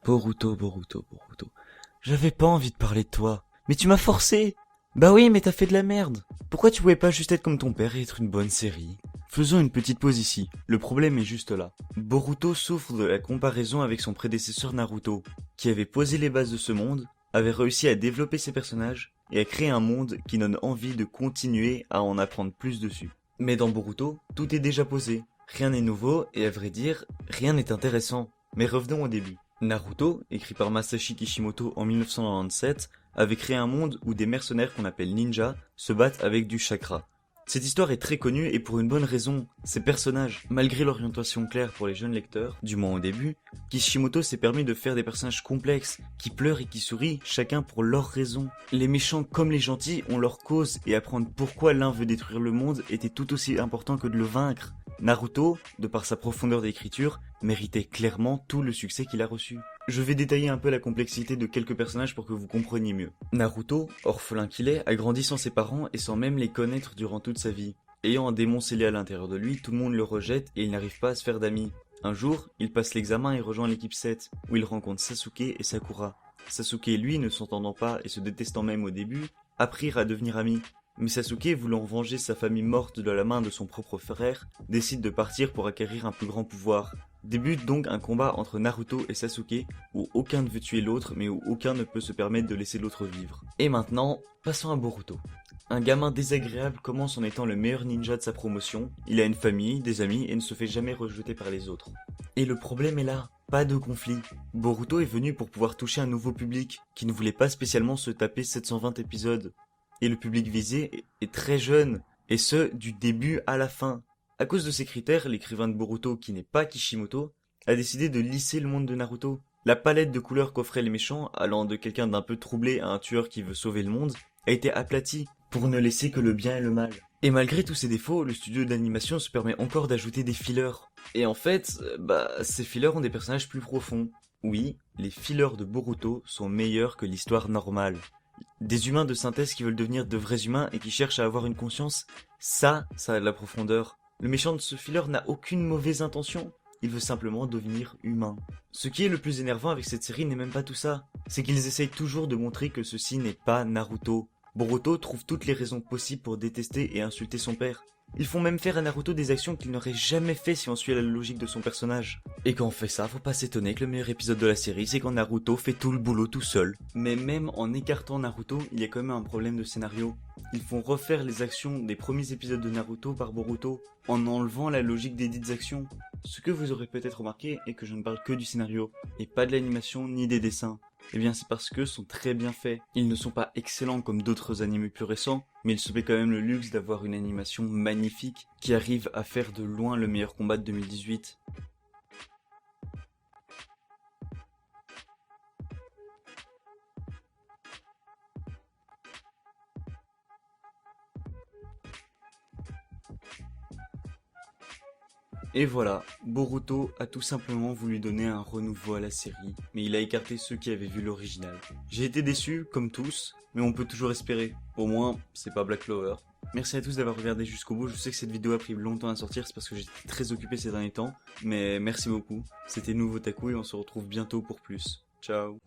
Boruto, Boruto, Boruto. J'avais pas envie de parler de toi. Mais tu m'as forcé. Bah oui, mais t'as fait de la merde. Pourquoi tu pouvais pas juste être comme ton père et être une bonne série? Faisons une petite pause ici. Le problème est juste là. Boruto souffre de la comparaison avec son prédécesseur Naruto, qui avait posé les bases de ce monde, avait réussi à développer ses personnages et à créer un monde qui donne envie de continuer à en apprendre plus dessus. Mais dans Boruto, tout est déjà posé. Rien n'est nouveau et à vrai dire, rien n'est intéressant. Mais revenons au début. Naruto, écrit par Masashi Kishimoto en 1997, avait créé un monde où des mercenaires qu'on appelle ninjas se battent avec du chakra. Cette histoire est très connue et pour une bonne raison. Ces personnages, malgré l'orientation claire pour les jeunes lecteurs, du moins au début, Kishimoto s'est permis de faire des personnages complexes, qui pleurent et qui sourient, chacun pour leur raison. Les méchants comme les gentils ont leur cause et apprendre pourquoi l'un veut détruire le monde était tout aussi important que de le vaincre. Naruto, de par sa profondeur d'écriture, méritait clairement tout le succès qu'il a reçu. Je vais détailler un peu la complexité de quelques personnages pour que vous compreniez mieux. Naruto, orphelin qu'il est, a grandi sans ses parents et sans même les connaître durant toute sa vie. Ayant un démon scellé à l'intérieur de lui, tout le monde le rejette et il n'arrive pas à se faire d'amis. Un jour, il passe l'examen et rejoint l'équipe 7, où il rencontre Sasuke et Sakura. Sasuke et lui, ne s'entendant pas et se détestant même au début, apprirent à devenir amis. Mais Sasuke, voulant venger sa famille morte de la main de son propre frère, décide de partir pour acquérir un plus grand pouvoir. Débute donc un combat entre Naruto et Sasuke, où aucun ne veut tuer l'autre, mais où aucun ne peut se permettre de laisser l'autre vivre. Et maintenant, passons à Boruto. Un gamin désagréable commence en étant le meilleur ninja de sa promotion, il a une famille, des amis et ne se fait jamais rejeter par les autres. Et le problème est là, pas de conflit. Boruto est venu pour pouvoir toucher un nouveau public, qui ne voulait pas spécialement se taper 720 épisodes. Et le public visé est très jeune, et ce, du début à la fin. À cause de ces critères, l'écrivain de Boruto, qui n'est pas Kishimoto, a décidé de lisser le monde de Naruto. La palette de couleurs qu'offraient les méchants, allant de quelqu'un d'un peu troublé à un tueur qui veut sauver le monde, a été aplatie, pour ne laisser que le bien et le mal. Et malgré tous ces défauts, le studio d'animation se permet encore d'ajouter des fillers. Et en fait, ces fillers ont des personnages plus profonds. Oui, les fillers de Boruto sont meilleurs que l'histoire normale. Des humains de synthèse qui veulent devenir de vrais humains et qui cherchent à avoir une conscience, ça a de la profondeur. Le méchant de ce filler n'a aucune mauvaise intention, il veut simplement devenir humain. Ce qui est le plus énervant avec cette série n'est même pas tout ça, c'est qu'ils essayent toujours de montrer que ceci n'est pas Naruto. Boruto trouve toutes les raisons possibles pour détester et insulter son père. Ils font même faire à Naruto des actions qu'il n'aurait jamais fait si on suit la logique de son personnage. Et quand on fait ça, faut pas s'étonner que le meilleur épisode de la série, c'est quand Naruto fait tout le boulot tout seul. Mais même en écartant Naruto, il y a quand même un problème de scénario. Ils font refaire les actions des premiers épisodes de Naruto par Boruto, en enlevant la logique des dites actions. Ce que vous aurez peut-être remarqué est que je ne parle que du scénario, et pas de l'animation ni des dessins. Eh bien c'est parce qu'eux sont très bien faits. Ils ne sont pas excellents comme d'autres animés plus récents, mais ils se paient quand même le luxe d'avoir une animation magnifique qui arrive à faire de loin le meilleur combat de 2018. Et voilà, Boruto a tout simplement voulu donner un renouveau à la série, mais il a écarté ceux qui avaient vu l'original. J'ai été déçu, comme tous, mais on peut toujours espérer. Au moins, c'est pas Black Clover. Merci à tous d'avoir regardé jusqu'au bout, je sais que cette vidéo a pris longtemps à sortir, c'est parce que j'étais très occupé ces derniers temps, mais merci beaucoup. C'était Nouveau Taku et on se retrouve bientôt pour plus. Ciao.